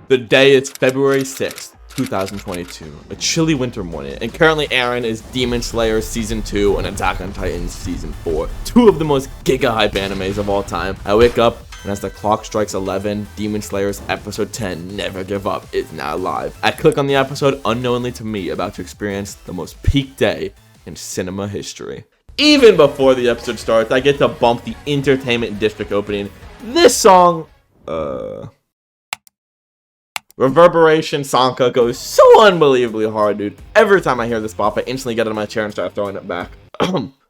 The day is February 6th. 2022, a chilly winter morning, and currently Eren is Demon Slayer Season 2 and Attack on Titan Season 4. Two of the most giga-hype animes of all time. I wake up, and as the clock strikes 11, Demon Slayer's Episode 10, Never Give Up, is now live. I click on the episode unknowingly to me, about to experience the most peak day in cinema history. Even before the episode starts, I get to bump the Entertainment District opening. This song, Reverberation Sanka goes so unbelievably hard, dude. Every time I hear this bop, I instantly get out of my chair and start throwing it back.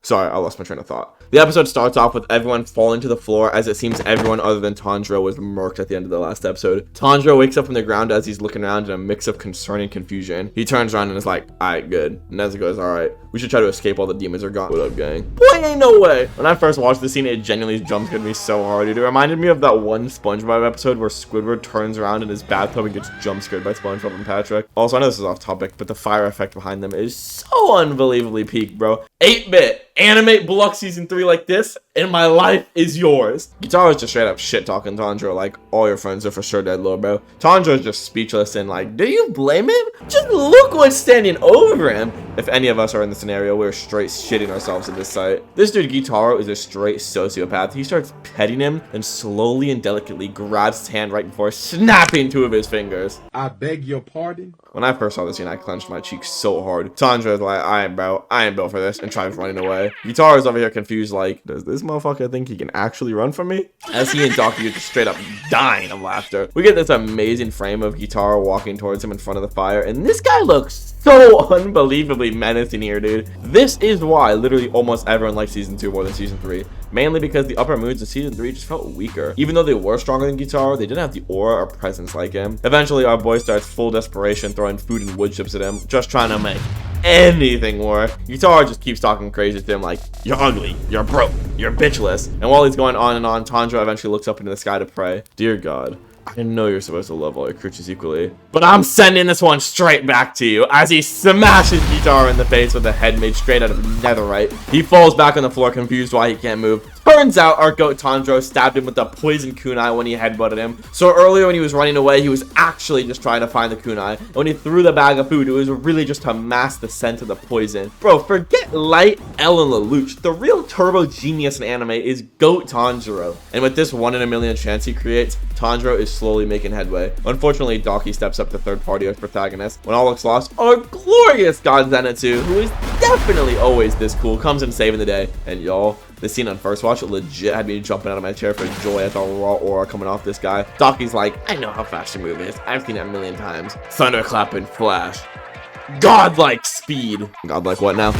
Sorry, I lost my train of thought. The episode starts off with everyone falling to the floor, as it seems everyone other than Tanjiro was murked at the end of the last episode. Tanjiro wakes up from the ground as he's looking around in a mix of concern and confusion. He turns around and is like, alright, good. And Nezuko goes, alright, we should try to escape while the demons are gone. What up, gang? Boy, ain't no way. When I first watched this scene, it genuinely jumpscared me so hard, dude. It reminded me of that one SpongeBob episode where Squidward turns around in his bathtub and gets jumpscared by SpongeBob and Patrick. Also, I know this is off topic, but the fire effect behind them is so unbelievably peak, bro. 8-bit. Animate Block Season 3 like this, and my life is yours. Gitaro's just straight up shit-talking Tanjiro like, all your friends are for sure dead, little bro. Tanjiro's just speechless and like, do you blame him? Just look what's standing over him. If any of us are in the scenario, we're straight shitting ourselves at this sight. This dude Gitaro is a straight sociopath. He starts petting him, and slowly and delicately grabs his hand right before snapping two of his fingers. I beg your pardon? When I first saw this scene, I clenched my cheeks so hard. Tanjiro's like, I ain't built for this, and tries running away. Gitaro's over here confused like, does this motherfucker think he can actually run from me? As he and Doki are just straight up dying of laughter. We get this amazing frame of Gitaro walking towards him in front of the fire, and this guy looks so unbelievably menacing here, dude. This is why literally almost everyone likes Season 2 more than Season 3. Mainly because the upper moods of Season 3 just felt weaker. Even though they were stronger than Gitaro, they didn't have the aura or presence like him. Eventually, our boy starts full desperation, throwing food and wood chips at him, just trying to make anything work. Gitaro just keeps talking crazy to him like, you're ugly, you're broke, you're bitchless. And while he's going on and on, Tanjiro eventually looks up into the sky to pray. Dear God, I know you're supposed to love all your creatures equally, but I'm sending this one straight back to you, as he smashes Gitaro in the face with a head made straight out of netherite. He falls back on the floor, confused why he can't move. Turns out our goat Tanjiro stabbed him with the poison kunai when he headbutted him. So earlier when he was running away, he was actually just trying to find the kunai. And when he threw the bag of food, it was really just to mask the scent of the poison. Bro, forget Light, L, and Lelouch. The real turbo genius in anime is goat Tanjiro. And with this 1 in a million chance he creates, Tanjiro is slowly making headway. Unfortunately, Doki steps up to third party as protagonist. When all looks lost, our glorious God Zenitsu, who is definitely always this cool, comes in saving the day. And y'all, this scene on first watch legit had me jumping out of my chair for joy at the raw aura coming off this guy. Doki's like, I know how fast your move is. I've seen it a million times. Thunderclap and flash. Godlike speed. Godlike what now?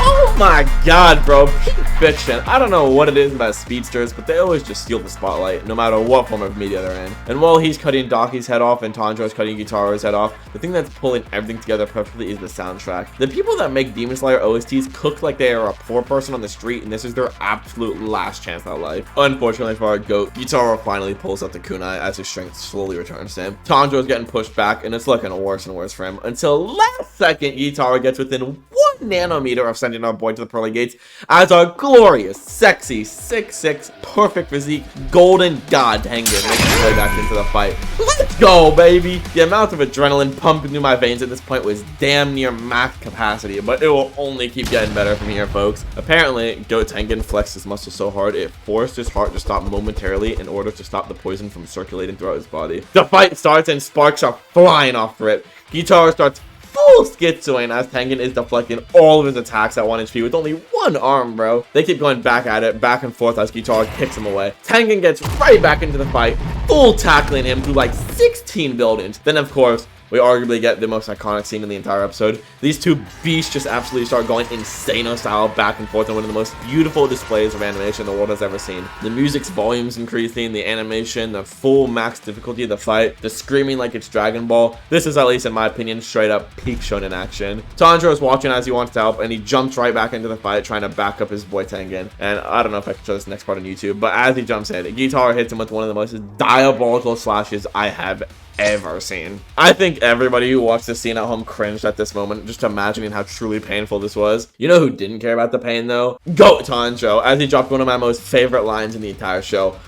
Oh my god, bro. Peak fiction. I don't know what it is about speedsters, but they always just steal the spotlight, no matter what form of media they're in. And while he's cutting Doki's head off and Tanjiro's cutting Gitaro's head off, the thing that's pulling everything together perfectly is the soundtrack. The people that make Demon Slayer OSTs cook like they are a poor person on the street, and this is their absolute last chance at life. Unfortunately for our goat, Gitaro finally pulls out the kunai as his strength slowly returns to him. Tanjiro's getting pushed back, and it's looking worse and worse for him, until last second Gitaro gets within 1 nanometer of sending our boy to the pearly gates, as our glorious, sexy, 6'6", perfect physique, golden god Tengen makes his way back into the fight. Let's go, baby! The amount of adrenaline pumping through my veins at this point was damn near max capacity, but it will only keep getting better from here, folks. Apparently, Goat Tengen flexed his muscles so hard it forced his heart to stop momentarily in order to stop the poison from circulating throughout his body. The fight starts and sparks are flying off rip. Gitaro starts full schizoing as Tengen is deflecting all of his attacks at 1 HP with only one arm, bro. They keep going back at it, back and forth as Gitaro kicks him away. Tengen gets right back into the fight, full tackling him through like 16 buildings. Then, of course, we arguably get the most iconic scene in the entire episode. These two beasts just absolutely start going insano style back and forth in one of the most beautiful displays of animation the world has ever seen. The music's volume's increasing, the animation, the full max difficulty of the fight, the screaming like it's Dragon Ball. This is, at least in my opinion, straight up peak shonen action. Tanjiro is watching as he wants to help, and he jumps right back into the fight trying to back up his boy Tengen. And I don't know if I can show this next part on YouTube, but as he jumps in, Gitaro hits him with one of the most diabolical slashes I have ever seen. I think everybody who watched this scene at home cringed at this moment, just imagining how truly painful this was. You know who didn't care about the pain though? Goat Tanjiro, as he dropped one of my most favorite lines in the entire show.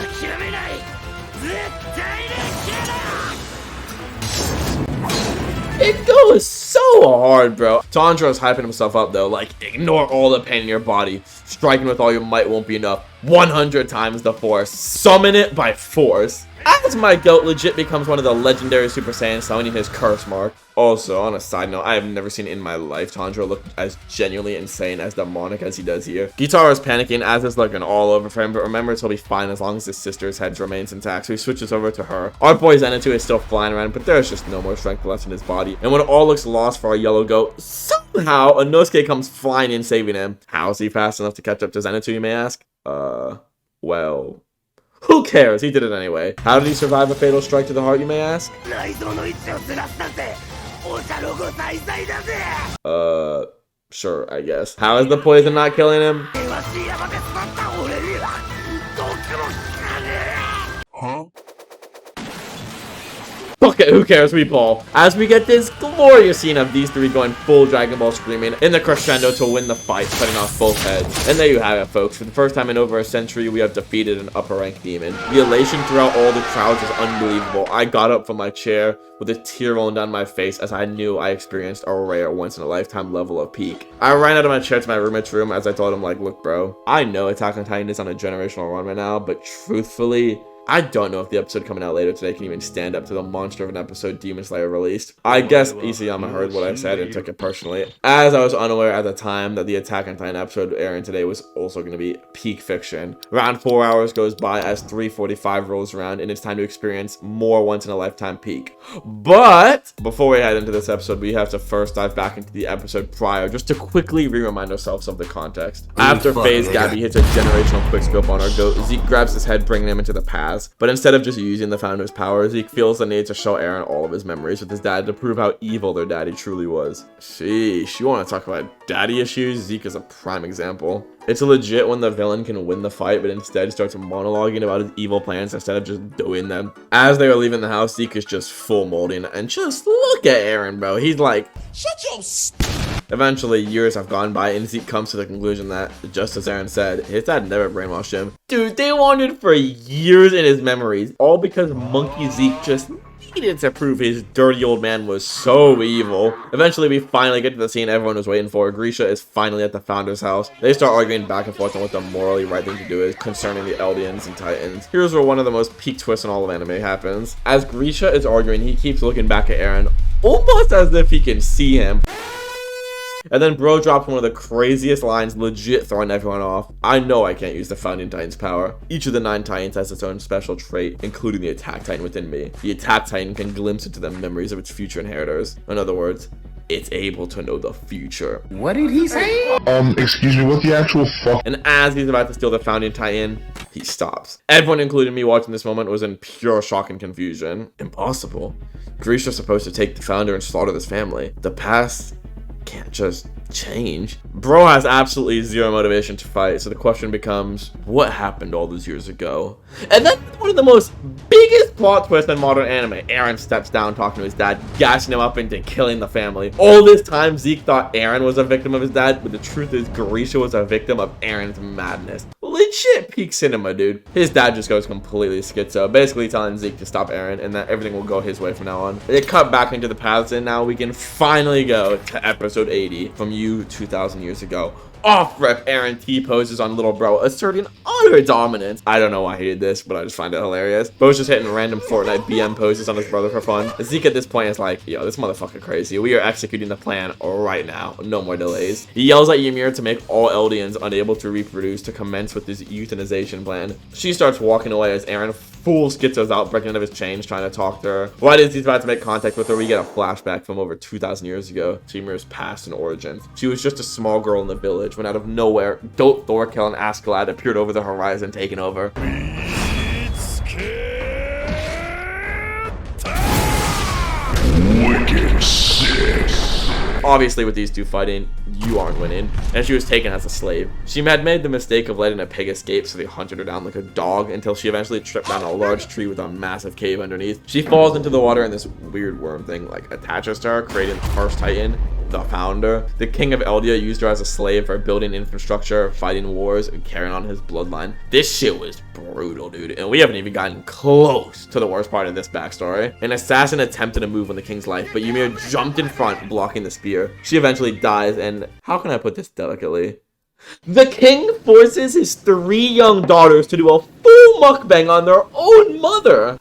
It goes so hard, bro. Tanjiro's hyping himself up, though. Like, ignore all the pain in your body. Striking with all your might won't be enough. 100 times the force. Summon it by force. As my goat legit becomes one of the legendary Super Saiyans, summoning his curse mark. Also, on a side note, I have never seen in my life Tanjiro look as genuinely insane as demonic as he does here. Gyutaro is panicking as it's looking all over for him, but remembers he'll be fine as long as his sister's head remains intact, so he switches over to her. Our boy Zenitsu is still flying around, but there's just no more strength left in his body. And when all looks lost for our yellow goat, somehow Inosuke comes flying in, saving him. How is he fast enough to catch up to Zenitsu, you may ask? Well... who cares? He did it anyway. How did he survive a fatal strike to the heart, you may ask? Sure, I guess. How is the poison not killing him? Huh? Fuck it, who cares? We ball. As we get this glorious scene of these three going full Dragon Ball screaming in the crescendo to win the fight, cutting off both heads. And there you have it, folks. For the first time in over a century, we have defeated an upper-ranked demon. The elation throughout all the crowds is unbelievable. I got up from my chair with a tear rolling down my face as I knew I experienced a rare, once-in-a-lifetime level of peak. I ran out of my chair to my roommate's room as I told him, like, look, bro, I know Attack on Titan is on a generational run right now, but truthfully, I don't know if the episode coming out later today can even stand up to the monster of an episode Demon Slayer released. I guess Isayama heard what I said and took it personally, as I was unaware at the time that the Attack on Titan episode airing today was also going to be peak fiction. Around 4 hours goes by as 3:45 rolls around, and it's time to experience more once-in-a-lifetime peak. But before we head into this episode, we have to first dive back into the episode prior, just to quickly re-remind ourselves of the context. After Phase Gabby hits a generational quickscope on our goat, Zeke grabs his head, bringing him into the past. But instead of just using the Founder's power, Zeke feels the need to show Eren all of his memories with his dad to prove how evil their daddy truly was. Sheesh, you want to talk about daddy issues? Zeke is a prime example. It's legit when the villain can win the fight, but instead starts monologuing about his evil plans instead of just doing them. As they are leaving the house, Zeke is just full molding, and just look at Eren, bro. He's like, shut your Eventually, years have gone by, and Zeke comes to the conclusion that, just as Eren said, his dad never brainwashed him. Dude, they wandered for years in his memories, all because Monkey Zeke just needed to prove his dirty old man was so evil. Eventually, we finally get to the scene everyone was waiting for. Grisha is finally at the Founder's house. They start arguing back and forth on what the morally right thing to do is concerning the Eldians and Titans. Here's where one of the most peak twists in all of anime happens. As Grisha is arguing, he keeps looking back at Eren, almost as if he can see him. And then bro drops one of the craziest lines, legit throwing everyone off. I know I can't use the Founding Titan's power. Each of the 9 Titans has its own special trait, including the Attack Titan within me. The Attack Titan can glimpse into the memories of its future inheritors. In other words, it's able to know the future. What did he say? Excuse me, what the actual fuck? And as he's about to steal the Founding Titan, he stops. Everyone, including me watching this moment, was in pure shock and confusion. Impossible. Grisha's supposed to take the Founder and slaughter this family. The past can't just change. Bro has absolutely zero motivation to fight, so the question becomes, what happened all those years ago? And then one of the most biggest plot twists in modern anime, Eren steps down talking to his dad, gassing him up into killing the family. All this time, Zeke thought Eren was a victim of his dad, but the truth is Grisha was a victim of Eren's madness. Legit peak cinema, dude. His dad just goes completely schizo, basically telling Zeke to stop Eren and that everything will go his way from now on. They cut back into the past, and now we can finally go to episode 80 from 2,000 years ago. Off-rep Eren T-poses on little bro, asserting utter dominance. I don't know why he did this, but I just find it hilarious. Bro's just hitting random Fortnite BM poses on his brother for fun. Zeke at this point is like, yo, this motherfucker crazy. We are executing the plan right now. No more delays. He yells at Ymir to make all Eldians unable to reproduce to commence with his euthanization plan. She starts walking away as Eren full schizos out, breaking out of his chains, trying to talk to her. Right as he's about to make contact with her, we get a flashback from over 2,000 years ago to Ymir's past and origins. She was just a small girl in the village when out of nowhere, Dope, Thorkel, and Askeladd appeared over the horizon, taking over. Wicked sick. Obviously, with these two fighting, you aren't winning, and she was taken as a slave. She had made the mistake of letting a pig escape, so they hunted her down like a dog until she eventually tripped down a large tree with a massive cave underneath. She falls into the water, and this weird worm thing like attaches to her, creating the first Titan. the founder. The king of Eldia used her as a slave for building infrastructure, fighting wars, and carrying on his bloodline. This shit was brutal, dude, and we haven't even gotten close to the worst part of this backstory. An assassin attempted to move on the king's life, but Ymir jumped in front, blocking the spear. She eventually dies, and how can I put this delicately? The king forces his 3 young daughters to do a full mukbang on their own mother.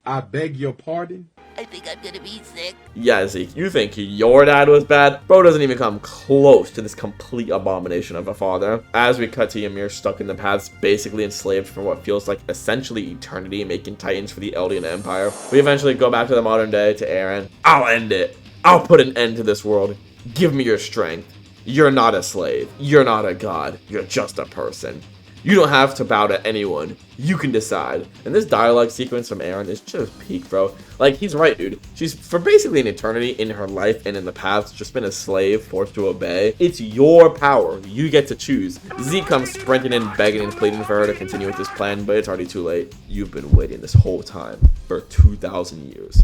I beg your pardon? I think I'm gonna be sick. Yeah, Zeke, you think your dad was bad? Bro doesn't even come close to this complete abomination of a father. As we cut to Ymir stuck in the paths, basically enslaved for what feels like essentially eternity, making titans for the Eldian Empire. We eventually go back to the modern day, to Eren. I'll end it. I'll put an end to this world. Give me your strength. You're not a slave. You're not a god. You're just a person. You don't have to bow to anyone. You can decide. And this dialogue sequence from Eren is just peak, bro. Like, he's right, dude. She's, for basically an eternity in her life and in the past, just been a slave, forced to obey. It's your power. You get to choose. Zeke comes sprinting in, begging and pleading for her to continue with this plan, but it's already too late. You've been waiting this whole time for 2,000 years.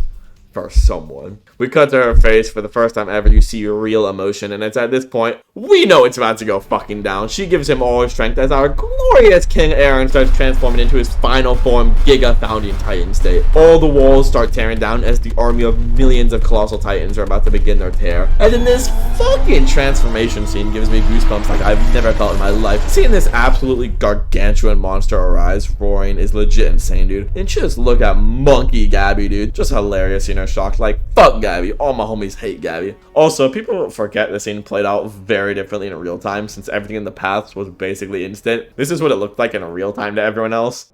For someone. We cut to her face. For the first time ever, you see real emotion, and it's at this point we know it's about to go fucking down. She gives him all her strength as our glorious King Eren starts transforming into his final form, Giga Founding Titan state. All the walls start tearing down as the army of millions of colossal titans are about to begin their tear. And then this fucking transformation scene gives me goosebumps like I've never felt in my life. Seeing this absolutely gargantuan monster arise roaring is legit insane, dude. And just look at Monkey Gabby, dude. Just hilarious, you know. Shocked, like, fuck Gabby. All my homies hate Gabby. Also, people forget the scene played out very differently in real time, since everything in the paths was basically instant. This is what it looked like in real time to everyone else.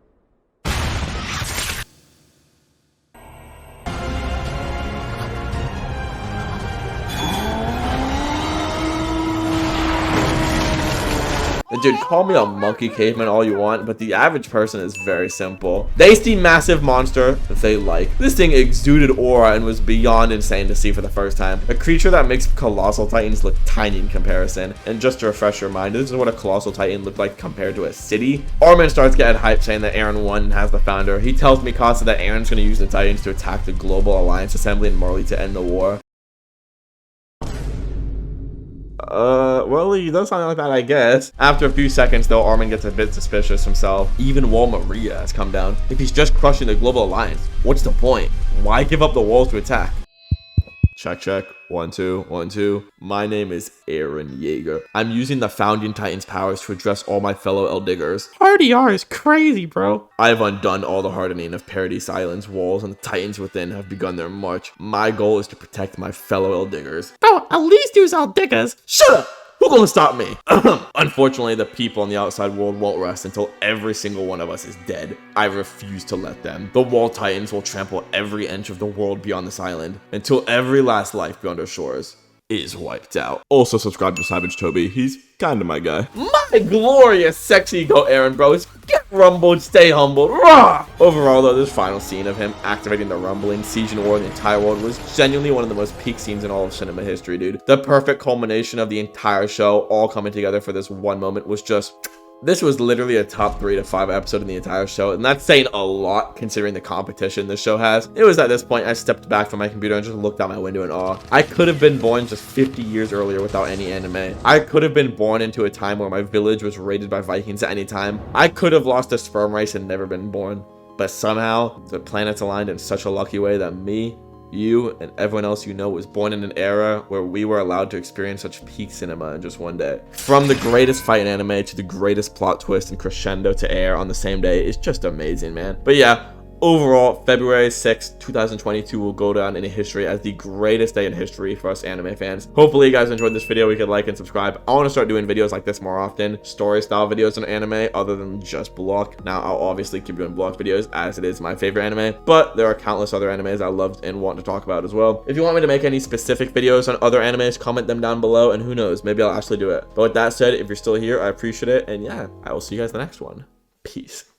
Dude, call me a monkey caveman all you want, but the average person is very simple. They see massive monster they like. This thing exuded aura and was beyond insane to see for the first time. A creature that makes colossal titans look tiny in comparison. And just to refresh your mind, this is what a colossal titan looked like compared to a city. Armin starts getting hyped saying that Eren won and has the founder. He tells Mikasa that Eren's going to use the titans to attack the global alliance assembly in Marley to end the war. Well, he does something like that, I guess. After a few seconds, though, Armin gets a bit suspicious himself, even while Maria has come down. If he's just crushing the global alliance, what's the point? Why give up the walls to attack? Check, check. 1, 2, 1, 2. My name is Eren Yeager. I'm using the Founding Titan's powers to address all my fellow Eldiggers. RDR is crazy, bro. I have undone all the hardening of Paradise Island's walls, and the Titans within have begun their march. My goal is to protect my fellow Eldiggers. Oh, at least use Eldiggers. Shut up! Who gonna stop me? Unfortunately, the people on the outside world won't rest until every single one of us is dead. I refuse to let them. The Wall Titans will trample every inch of the world beyond this island until every last life beyond our shores is wiped out. Also subscribe to Savage Toby. He's kinda my guy. My glorious sexy go Eren, bros. Get rumbled, stay humbled. Rah! Overall, though, this final scene of him activating the rumbling siege and war of the entire world was genuinely one of the most peak scenes in all of cinema history, dude. The perfect culmination of the entire show all coming together for this one moment was just... This was literally a top 3 to 5 episode in the entire show, and that's saying a lot considering the competition this show has. It was at this point I stepped back from my computer and just looked out my window in awe. I could have been born just 50 years earlier without any anime. I could have been born into a time where my village was raided by Vikings at any time. I could have lost a sperm race and never been born. But somehow, the planets aligned in such a lucky way that me, you, and everyone else you know was born in an era where we were allowed to experience such peak cinema in just one day. From the greatest fight in anime to the greatest plot twist and crescendo to air on the same day is just amazing, man. But yeah, overall, February 6th, 2022 will go down in history as the greatest day in history for us anime fans. Hopefully you guys enjoyed this video. We could like and subscribe. I want to start doing videos like this more often, story style videos on anime other than just block. Now I'll obviously keep doing block videos as it is my favorite anime, but there are countless other animes I loved and want to talk about as well. If you want me to make any specific videos on other animes, comment them down below, and who knows, maybe I'll actually do it. But with that said, if you're still here, I appreciate it, and yeah, I will see you guys in the next one. Peace.